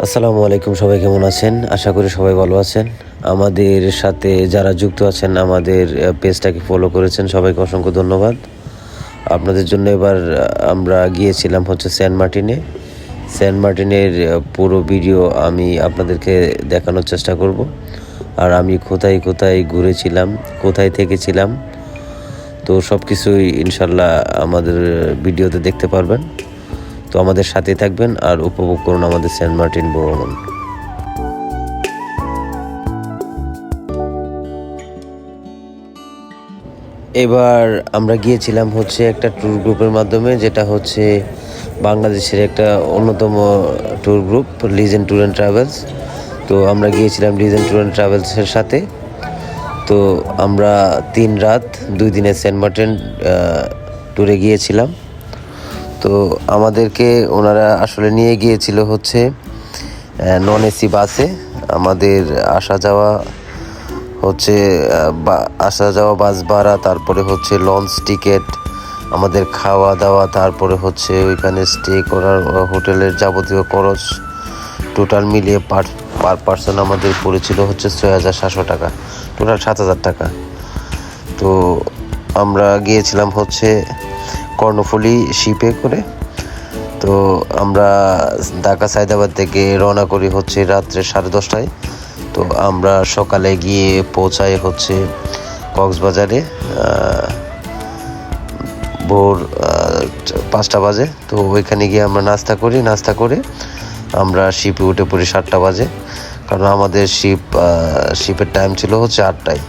আসসালামু আলাইকুম, সবাই কেমন আছেন? আশা করি সবাই ভালো আছেন। আমাদের সাথে যারা যুক্ত আছেন, আমাদের পেজটাকে ফলো করেছেন, সবাইকে অসংখ্য ধন্যবাদ। আপনাদের জন্য এবার আমরা গিয়েছিলাম হচ্ছে সেন্ট মার্টিনে। সেন্ট মার্টিনের পুরো ভিডিও আমি আপনাদেরকে দেখানোর চেষ্টা করব। আর আমি কোথায় কোথায় ঘুরেছিলাম, কোথায় থেকেছিলাম, তো সব কিছুই ইনশাল্লাহ আমাদের ভিডিওতে দেখতে পারবেন। তো আমাদের সাথে থাকবেন আর উপভোগ করুন আমাদের সেন্ট মার্টিন ভ্রমণ। এবার আমরা গিয়েছিলাম হচ্ছে একটা ট্যুর গ্রুপের মাধ্যমে, যেটা হচ্ছে বাংলাদেশের একটা অন্যতম tour group, legend tour and travels. তো আমরা গিয়েছিলাম লিজেন্ড ট্যুর অ্যান্ড ট্রাভেলসের সাথে। তো আমরা 3 রাত 2 দিনের সেন্ট মার্টিন ট্যুরে গিয়েছিলাম। তো আমাদেরকে ওনারা আসলে নিয়ে গিয়েছিল হচ্ছে নন এসি বাসে। আমাদের আসা যাওয়া হচ্ছে আসা যাওয়া বাস ভাড়া, তারপরে হচ্ছে লঞ্চ টিকিট, আমাদের খাওয়া দাওয়া, তারপরে হচ্ছে ওইখানে স্টে করার হোটেলের যাবতীয় খরচ টোটাল মিলিয়ে পার পার্সন আমাদের পড়েছিল হচ্ছে 6,700 টাকা, টোটাল 7,000 টাকা। তো আমরা গিয়েছিলাম হচ্ছে কর্ণফুলী শিপে করে। তো আমরা ঢাকা সায়দাবাদ থেকে রওনা করি হচ্ছে রাত্রে 10:30টায়। তো আমরা সকালে গিয়ে পৌঁছাই হচ্ছে কক্সবাজারে ভোর 5টা বাজে। তো ওইখানে গিয়ে আমরা নাস্তা করে আমরা শিপে উঠে পড়ি 7টা বাজে, কারণ আমাদের শিপের টাইম ছিল হচ্ছে 8টায়।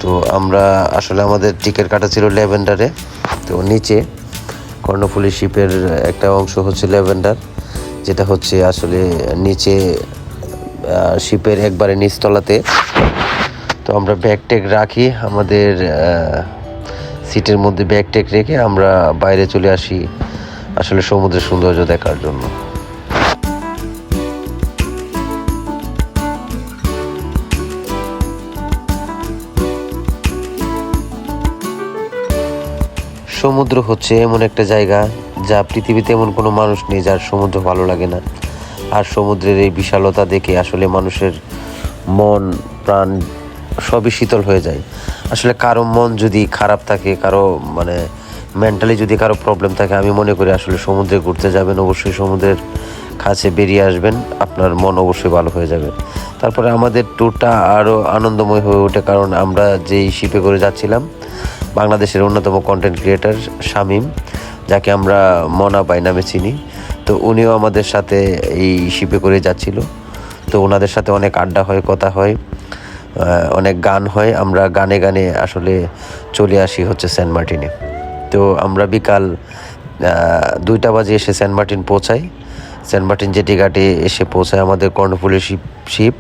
তো আমরা আসলে আমাদের টিকিট কাটা ছিল ল্যাভেন্ডারে। তো নিচে কর্ণফুলী শিপের একটা অংশ হচ্ছে ল্যাভেন্ডার, যেটা হচ্ছে আসলে নিচে শিপের একবারে নিচতলাতে। তো আমরা ব্যাগ ট্যাগ রাখি, আমাদের সিটের মধ্যে ব্যাগ ট্যাগ রেখে আমরা বাইরে চলে আসি আসলে সমুদ্রের সৌন্দর্য দেখার জন্য। সমুদ্র হচ্ছে এমন একটা জায়গা, যা পৃথিবীতে এমন কোনো মানুষ নেই যার সমুদ্র ভালো লাগে না। আর সমুদ্রের এই বিশালতা দেখে আসলে মানুষের মন প্রাণ সবই শীতল হয়ে যায়। আসলে কারো মন যদি খারাপ থাকে, কারো মেন্টালি যদি কারো প্রবলেম থাকে, আমি মনে করি আসলে সমুদ্রে ঘুরতে যাবেন, অবশ্যই সমুদ্রের কাছে বেরিয়ে আসবেন, আপনার মন অবশ্যই ভালো হয়ে যাবে। তারপরে আমাদের ট্যুরটা আরও আনন্দময় হয়ে ওঠে, কারণ আমরা যেই শিপে করে যাচ্ছিলাম, বাংলাদেশের অন্যতম কন্টেন্ট ক্রিয়েটার শামীম, যাকে আমরা মনা বাই নামে চিনি, তো উনিও আমাদের সাথে এই শিপে করে যাচ্ছিল। তো ওনাদের সাথে অনেক আড্ডা হয়, কথা হয়, অনেক গান হয়। আমরা গানে গানে আসলে চলে আসি হচ্ছে সেন্ট মার্টিনে। তো আমরা বিকাল 2টা বাজে এসে সেন্ট মার্টিন পৌঁছাই। সেন্ট মার্টিন জেটি ঘাটে এসে পৌঁছায় আমাদের কর্ণফুলী শিপ।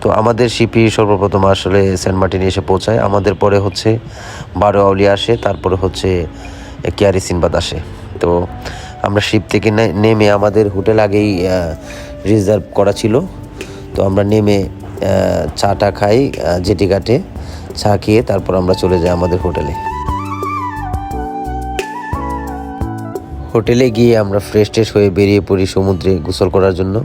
তো আমাদের শিপই সর্বপ্রথম আসলে সেন্ট মার্টিনে এসে পৌঁছায়। আমাদের পরে হচ্ছে বারো আউলিয়া আসে, তারপরে হচ্ছে কেয়ারি সিনবাদ আসে। তো আমরা শিপ থেকে নেমে, আমাদের হোটেল আগেই রিজার্ভ করা ছিল। তো আমরা নেমে চাটা খাই জেটি ঘাটে, চা খেয়ে তারপর আমরা চলে যাই আমাদের হোটেলে। হোটেলে গিয়ে আমরা ফ্রেশ ট্রেশ হয়ে বেরিয়ে পড়ি সমুদ্রে গোসল করার জন্য।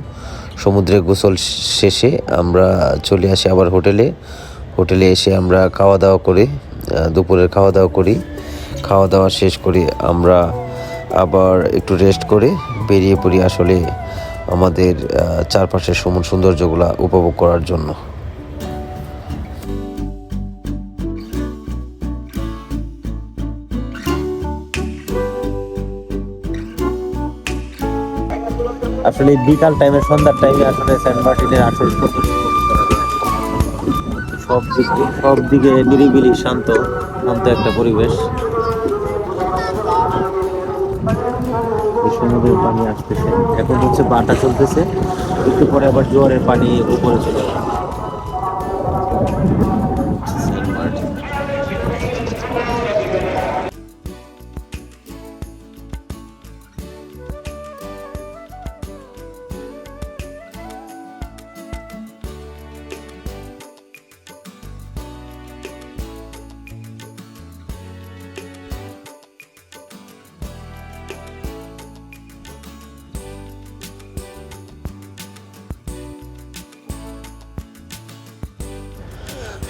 সমুদ্রে গোসল শেষে আমরা চলে আসি আবার হোটেলে এসে আমরা খাওয়া দাওয়া করি, দুপুরের খাওয়া দাওয়া করি। খাওয়া দাওয়া শেষ করে আমরা আবার একটু রেস্ট করে বেরিয়ে পড়ি আসলে আমাদের চারপাশের সৌন্দর্যগুলো উপভোগ করার জন্য। আসলে বিকাল টাইমে, সন্ধ্যার টাইমে আসলে সেন্ট মার্টিনের আসল সৌন্দর্য সব দিকে নিরিবিলি শান্ত একটা পরিবেশ। সমুদ্রের পানি আসতেছে, এখন হচ্ছে বাটা চলতেছে, একটু পরে আবার জোয়ারের পানি উপরে চলে যাবে।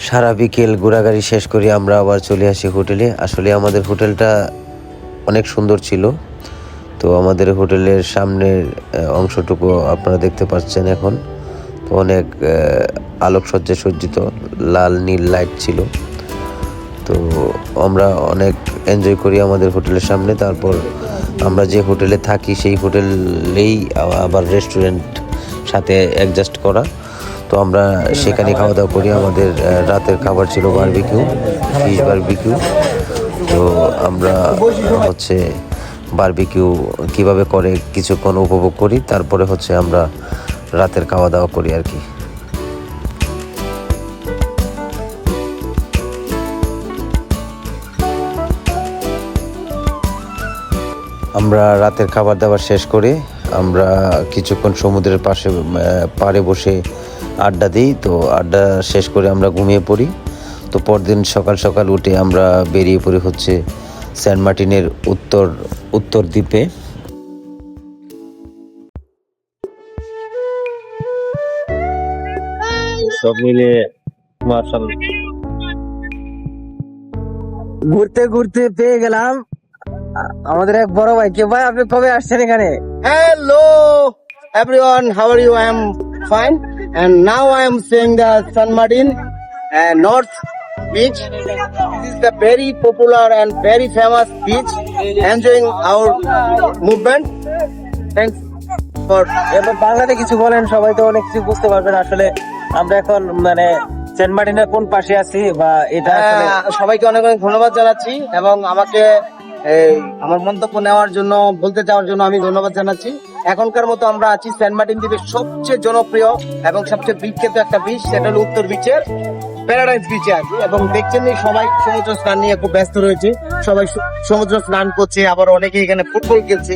সারা বিকেল ঘোরাঘুরি শেষ করে আমরা আবার চলে আসি হোটেলে। আসলে আমাদের হোটেলটা অনেক সুন্দর ছিল। তো আমাদের হোটেলের সামনের অংশটুকু আপনারা দেখতে পাচ্ছেন এখন। তো অনেক আলোকসজ্জায় সজ্জিত, লাল নীল লাইট ছিল। তো আমরা অনেক এনজয় করি আমাদের হোটেলের সামনে। তারপর আমরা যে হোটেলে থাকি সেই হোটেলেই আবার রেস্টুরেন্ট সাথে অ্যাডজাস্ট করা। তো আমরা সেখানে খাওয়া দাওয়া করি। আমাদের রাতের খাবার ছিল বারবিকিউ, ফিশ বারবিকিউ। তো আমরা হচ্ছে বারবিকিউ কিভাবে করে কিছুক্ষণ উপভোগ করি, তারপরে হচ্ছে আমরা রাতের খাওয়া দাওয়া করি আর কি। আমরা রাতের খাবার দাবার শেষ করে আমরা কিছুক্ষণ সমুদ্রের পাড়ে বসে আড্ডা দিই। তো আড্ডা শেষ করে আমরা ঘুমিয়ে পড়ি। তো পরদিন সকাল সকাল উঠে আমরা বেরিয়ে পড়ি হচ্ছে সেন্ট মার্টিনের উত্তর দ্বীপে। সব মিলে মার্শাল্লাহ ঘুরতে ঘুরতে পেয়ে গেলাম আমাদের এক বড় ভাই। কে ভাই, আপনি কবে আসছেন এখানে? Hello everyone, how are you? I am fine, and now I am seeing the San Martin North Beach. This is the very popular and very famous beach. Enjoying our movement. Thanks for. এবার বাংলাতে কিছু বলেন, সবাই তো অনেক কিছু বুঝতে পারবেন। আসলে আমরা এখন মানে সেন্ট মার্টিনের কোন পাশে আছি বা এটা আসলে সবাইকে অনেক অনেক ধন্যবাদ জানাচ্ছি এবং আমাকে আমার মন্তব্য নেওয়ার জন্য, বলতে চাওয়ার জন্য আমি ধন্যবাদ জানাচ্ছি। এখনকার মতো আমরা আছি সেন্ট মার্টিন দ্বীপের সবচেয়ে জনপ্রিয় এবং সবচেয়ে বিখ্যাত একটা বিচ, সেটা হলো উত্তর বিচের প্যারাডাইস বিচে আছি। এবং দেখছেন সবাই সমুদ্র স্নান নিয়ে খুব ব্যস্ত রয়েছে, সবাই সমুদ্র স্নান করছে, আবার অনেকে এখানে ফুটবল খেলছে।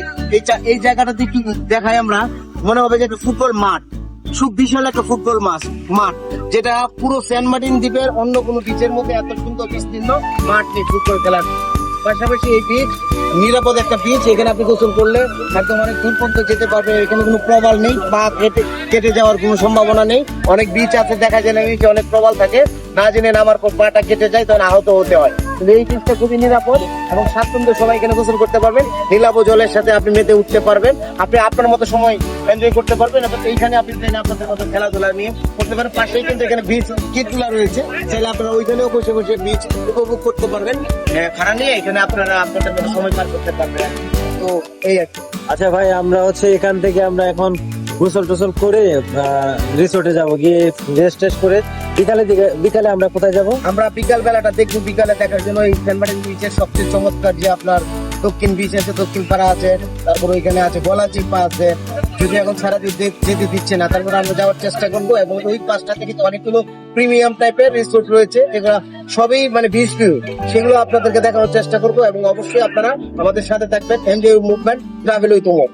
এই জায়গাটাতে কি দেখায় আমরা, মনে হবে যে একটা ফুটবল মাঠ, খুব বিশাল একটা ফুটবল মাঠ, যেটা পুরো সেন্ট মার্টিন দ্বীপের অন্য কোনো বিচের মধ্যে এত সুন্দর বিস্তীর্ণ মাঠ নেই ফুটবল খেলার। পাশাপাশি এই বিচ নিরাপদ একটা বিচ, এখানে আপনি গোসল করলে একদম অনেক দূর পর্যন্ত যেতে পারবে। এখানে কোনো প্রবাল নেই বা কেটে যাওয়ার কোনো সম্ভাবনা নেই। অনেক বিচ আছে দেখা যায় যে অনেক প্রবাল থাকে, না জেনে নামার পর পাটা কেটে যায়, তখন আহত হতে হয়। কিন্তু এই বিচটা খুবই নিরাপদ এবং স্বাচ্ছন্দ্যে সবাই এখানে গোসল করতে পারবেন। নীলাভ জলের সাথে আপনি মেতে উঠতে পারবেন, আপনি আপনার মতো সময় এনজয় করতে পারবেন এবং এইখানে আপনি আপনাদের মতো খেলাধুলা নিয়ে করতে পারেন। পাশেই কিন্তু এখানে বিচ কিটগুলা রয়েছে, চাইলে আপনারা ওইখানেও বসে বসে বিচ উপভোগ করতে পারবেন। ভাড়া নিয়ে এখানে আপনারা আপনাদের মতো সময় পার করতে পারবেন। তো এই আর কি। আচ্ছা ভাই, আমরা হচ্ছে এখান থেকে আমরা এখন গোসল টোসল করে রিসোর্টে যাব, গিয়ে রেস্ট টেস্ট করে বিকালে আমরা কোথায় যাব? আমরা বিকাল বেলাটা দেখবো, বিকালে দেখার জন্য এই সেন্ট মার্টিন বিচের সবচেয়ে চমৎকার যে আপনার দক্ষিণ বিচ আছে, দক্ষিণ পাড়া আছে, তারপর ওইখানে আছে গলাচিপা আছে। যদি এখন সারাদিন যেতে দিচ্ছে না, তারপরে আমরা যাওয়ার চেষ্টা করবো। এবং ওই পাশটাতে কিন্তু অনেকগুলো প্রিমিয়াম টাইপের রিসোর্ট রয়েছে, যেগুলো সবই মানে বিচ ভিউ, সেগুলো আপনাদেরকে দেখানোর চেষ্টা করবো। এবং অবশ্যই আপনারা আমাদের সাথে থাকবেন। Enjoy movement, travel with Omar.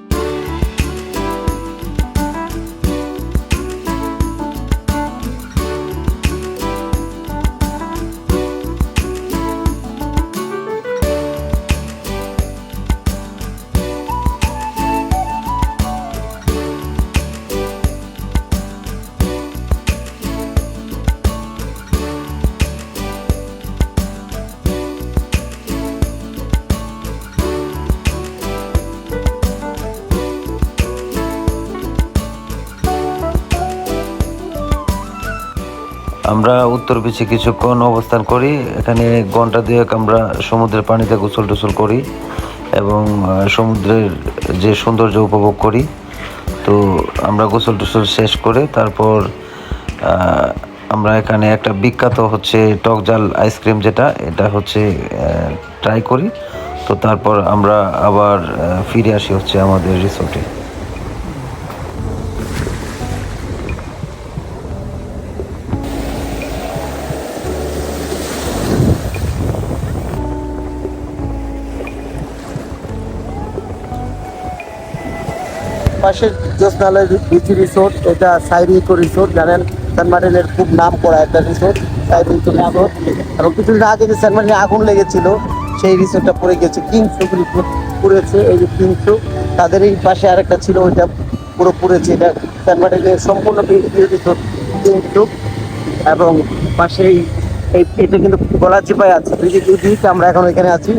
আমরা উত্তর বিচে কিছুক্ষণ অবস্থান করি। এখানে ঘন্টা দুয়েক আমরা সমুদ্রের পানিতে গোসল টোসল করি এবং সমুদ্রের যে সৌন্দর্য উপভোগ করি। তো আমরা গোসল টোসল শেষ করে তারপর আমরা এখানে একটা বিখ্যাত হচ্ছে টক জাল আইসক্রিম, এটা হচ্ছে ট্রাই করি। তো তারপর আমরা আবার ফিরে আসি হচ্ছে আমাদের রিসোর্টে। পাশের জ্যোৎস্নালয় বিচ রিসোর্ট, এটা সাইরি ইকো রিসোর্ট, জানেন সেন্ট মার্টিনের খুব নাম করা একটা রিসোর্ট, সাইরি ইকো রিসোর্ট। এবং কিছুদিন আগে যে সেন্ট মার্টিনে আগুন লেগেছিল, সেই রিসোর্টটা পড়ে গেছে, কিংসুকগুলি পুড়েছে। এই যে কিংসুক, তাদের এই পাশে আরেকটা ছিল, ওইটা পুরো পুড়েছে। এটা সেন্ট মার্টিনের সম্পূর্ণ রিসোর্ট কিংসুক। এবং পাশেই এটা কিন্তু গলাচিপায় আছে। দুই দিক আমরা এখন এখানে আছি,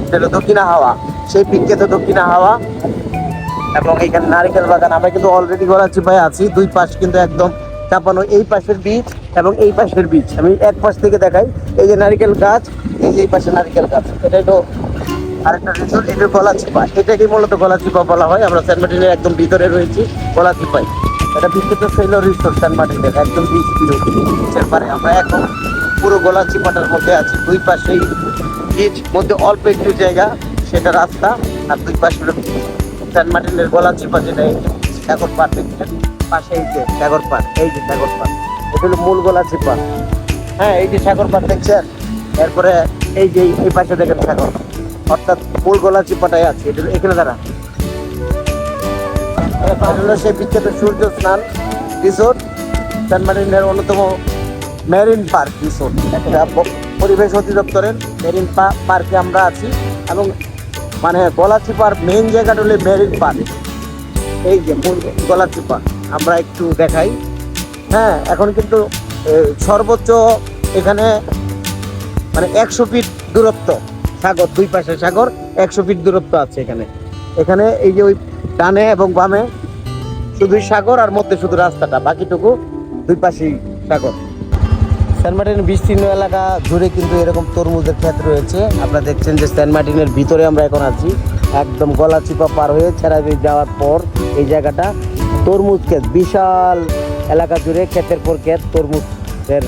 সেটা দক্ষিণা হাওয়া, সেই বিখ্যাত দক্ষিণা হাওয়া। এবং এখানে নারিকেল বাগান। আমরা কিন্তু অলরেডি গলাচিপায় আছি, দুই পাশ কিন্তু একদম চাপানো, এই পাশের বীজ এবং এই পাশের বীজ। আমি এক পাশ থেকে দেখাই, এই যে নারিকেল গাছ, এই যে এই পাশে নারিকেল গাছ, এটা তো আরেকটা রিসোর্ট, এটা গলাচিপা। এটাকে মূলত গলাচিপা বলা হয়। আমরা সেন্ট মার্টিনের একদম ভিতরে রয়েছি গলাচিপায়। এটা বিখ্যাত ছিল রিসোর্ট সেন্ট মার্টিনের, একদম বিচের পারে। আমরা এখন পুরো গলাচিপাটার মধ্যে আছি। দুই পাশেই বীজ, মধ্যে অল্প একটু জায়গা সেটা রাস্তা, আর দুই পাশে সেন্ট মার্টিনের গলাচিপা, যেটা সাগর পাড় দেখছেন পাশে, এই যে সাগর পাড়, এই যে সাগর পাড়, এটা হলো মূল গলাচিপা। হ্যাঁ, এই যে সাগর পাড় দেখছেন, এরপরে এই যে এই পাশে দেখেন সাগর, অর্থাৎ মূল গলাচিপাটাই আছে। এটা এখানে দাঁড়া, এটা হলো সেই বিখ্যাত সূর্য স্নান রিসোর্ট, সেন্ট মার্টিনের অন্যতম মেরিন পার্ক রিসোর্ট। একটা পরিবেশ অধিদপ্তরের মেরিন পার্কে আমরা আছি। এবং মানে গলাচিপার মেইন জায়গাটা হলো মেরিন পার্ক, এই যে মূল গলাচিপা। আমরা একটু দেখাই। হ্যাঁ, এখন কিন্তু সর্বোচ্চ এখানে মানে 100 ফিট দূরত্ব, সাগর, দুই পাশে সাগর, 100 ফিট দূরত্ব আছে এখানে। এখানে এই যে ওই ডানে এবং বামে শুধুই সাগর, আর মধ্যে শুধু রাস্তাটা, বাকিটুকু দুই পাশেই সাগর। সেন্ট মার্টিনের বিস্তীর্ণ এলাকা জুড়ে কিন্তু এরকম তরমুজের ক্ষেত রয়েছে। আপনারা দেখছেন যে সেন্ট মার্টিনের ভিতরে আমরা এখন আছি, একদম গলাচিপা পার হয়ে ছেড়াদি যাওয়ার পর এই জায়গাটা তরমুজ ক্ষেত, বিশাল এলাকা জুড়ে ক্ষেতের পর ক্ষেত তরমুজের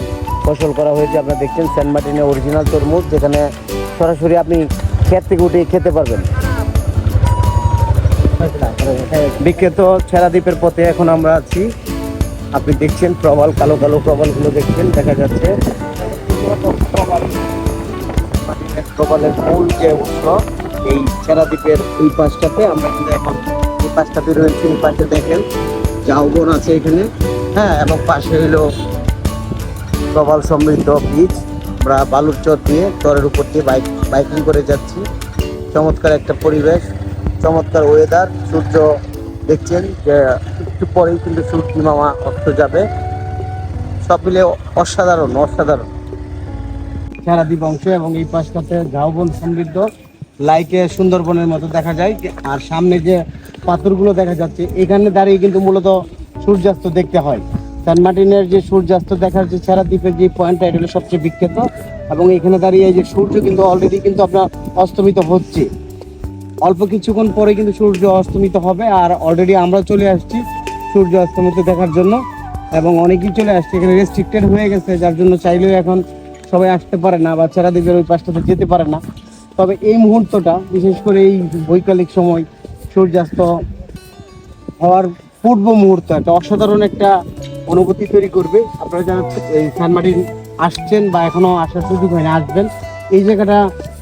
ফসল করা হয়েছে। আপনারা দেখছেন সেন্ট মার্টিনের অরিজিনাল তরমুজ, যেখানে সরাসরি আপনি ক্ষেত থেকে উঠে খেতে পারবেন। বিখ্যাত ছেড়া দ্বীপের পথে এখন আমরা আছি। আপনি দেখছেন প্রবাল, কালো কালো প্রবালগুলো দেখছেন, দেখা যাচ্ছে প্রবালের মূল যে উৎস এই ছেড়া দ্বীপের ওই পাশটাতে। আমরা কিন্তু এখন এই পাশটাতে রয়েছি। এই পাশে দেখেন ঝাউবন আছে এখানে, হ্যাঁ, এবং পাশে হইল প্রবাল সমৃদ্ধ বীজ। আমরা বালুর চর দিয়ে, চরের উপর দিয়ে বাইকিং করে যাচ্ছি। চমৎকার একটা পরিবেশ, চমৎকার ওয়েদার। সূর্য দেখছেন যে একটু পরেই কিন্তু সূর্য মামা অস্ত যাবে। সব মিলে অসাধারণ অসাধারণ ছেড়া দ্বীপ অংশ। এবং এই পাশটাতে ঝাউবন সমৃদ্ধ, লাইকে সুন্দরবনের মতো দেখা যায়। আর সামনে যে পাথরগুলো দেখা যাচ্ছে, এখানে দাঁড়িয়ে কিন্তু মূলত সূর্যাস্ত দেখতে হয়। সেন্ট মার্টিনের যে সূর্যাস্ত দেখার যে ছেড়া দ্বীপের যে পয়েন্টটা, এটা হলো সবচেয়ে বিখ্যাত। এবং এখানে দাঁড়িয়ে এই যে সূর্য কিন্তু অলরেডি কিন্তু আপনার অস্তমিত হচ্ছে, অল্প কিছুক্ষণ পরে কিন্তু সূর্য অস্তমিত হবে। আর অলরেডি আমরা চলে আসছি সূর্য অস্তমিত দেখার জন্য, এবং অনেকেই চলে আসছে। এখানে রেস্ট্রিক্টেড হয়ে গেছে, যার জন্য চাইলেও এখন সবাই আসতে পারে না, বা ছেড়া দ্বীপের ওই পাশটাতে যেতে পারে না। তবে এই মুহূর্তটা, বিশেষ করে এই বৈকালিক সময় সূর্যাস্ত হওয়ার পূর্ব মুহূর্ত, একটা অসাধারণ একটা অনুভূতি তৈরি করবে। আপনারা যারা এই সেন্ট মার্টিন আসছেন বা এখনো আসার সুযোগ হয়নি, আসবেন, এই জায়গাটা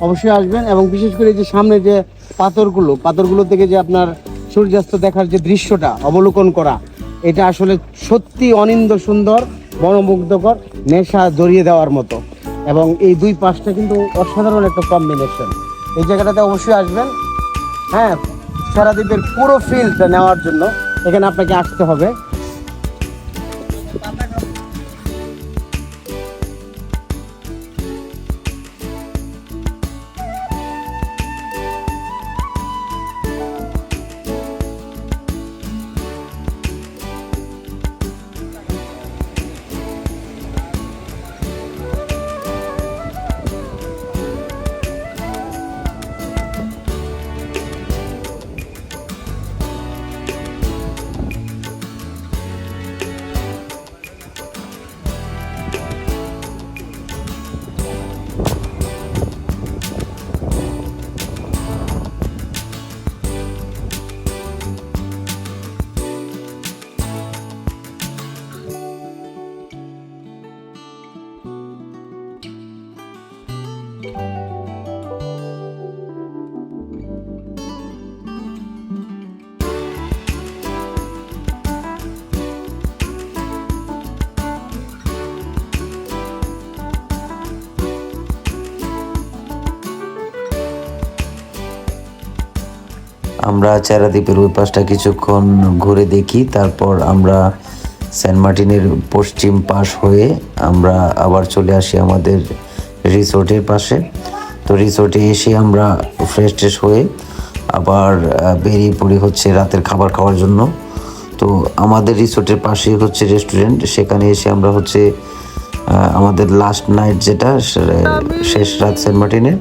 অবশ্যই আসবেন। এবং বিশেষ করে যে সামনে যে পাথরগুলো থেকে যে আপনার সূর্যাস্ত দেখার যে দৃশ্যটা অবলোকন করা, এটা আসলে সত্যি অনিন্দ্য সুন্দর, মনোমুগ্ধকর, নেশা জড়িয়ে দেওয়ার মতো। এবং এই দুই পাশটা কিন্তু অসাধারণ একটা কম্বিনেশন। এই জায়গাটাতে অবশ্যই আসবেন। হ্যাঁ, ছেড়া দ্বীপের পুরো ফিলটা নেওয়ার জন্য এখানে আপনাকে আসতে হবে। আমরা ছেড়া দ্বীপের ওই পাশটা কিছুক্ষণ ঘুরে দেখি, তারপর আমরা সেন্ট মার্টিনের পশ্চিম পাশ হয়ে আমরা আবার চলে আসি আমাদের রিসোর্টের পাশে। তো রিসোর্টে এসে আমরা ফ্রেশ ট্রেশ হয়ে আবার বেরিয়ে পড়ি হচ্ছে রাতের খাবার খাওয়ার জন্য। তো আমাদের রিসোর্টের পাশেই হচ্ছে রেস্টুরেন্ট, সেখানে এসে আমরা হচ্ছে আমাদের লাস্ট নাইট যেটা শেষ রাত সেন্ট মার্টিনে,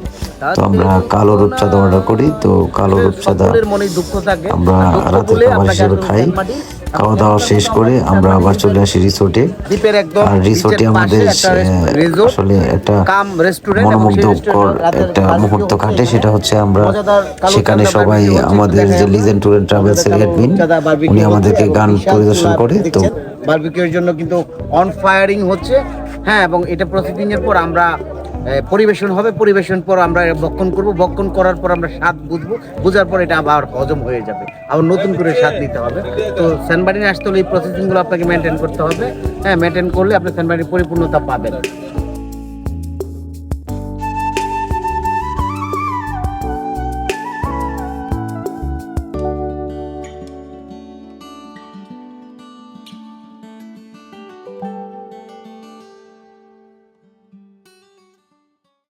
তো আমরা কালো রূপচাঁদা অর্ডার করি। তো কালো রূপচাঁদা সকলের মনে দুঃখ থাকে, আমরা রাতের খাবার হিসেবে খাই। খাওয়া দাওয়া শেষ করে আমরা আবার চলে আসি রিসোর্টে। দ্বীপের একদম আর রিসোর্টে নিচের পাশে আমাদের একটা রিসোর্ট আসলে একটা কাম রেস্টুরেন্ট এবং সেই মনোমুগ্ধকর রেস্টুরেন্টে রাতের একটা barbecue মুহূর্ত হচ্ছে কাটে। এখানে। সেটা হচ্ছে আমরা মজাদার কালো সেখানে চাঁদা সবাই barbecue হচ্ছে, আমাদের দেখা যে যাবে। লিজেন্ড ট্যুর এন্ড ট্রাভেলসের আমাদের অ্যাডমিন, চাঁদা barbecue উনি হচ্ছে আমাদেরকে এবং গান বিশাল পরিদর্শন চুলা করে। তো দেখছেন, বারবিকিউর জন্য কিন্তু অন ফায়ারিং হচ্ছে। হ্যাঁ, এবং এটা প্রসেসিং এর পর আমরা পরিবেশন হবে, পরিবেশন পর আমরা ভক্ষণ করব, ভক্ষণ করার পর আমরা স্বাদ বুঝবো, বুঝার পর এটা আবার হজম হয়ে যাবে, আবার নতুন করে স্বাদ নিতে হবে। তো সেন্ট মার্টিনে আসতে হলে এই প্রসেসিং গুলো আপনাকে মেনটেন করতে হবে। হ্যাঁ, মেনটেন করলে আপনি সেন্ট মার্টিনের পরিপূর্ণতা পাবেন।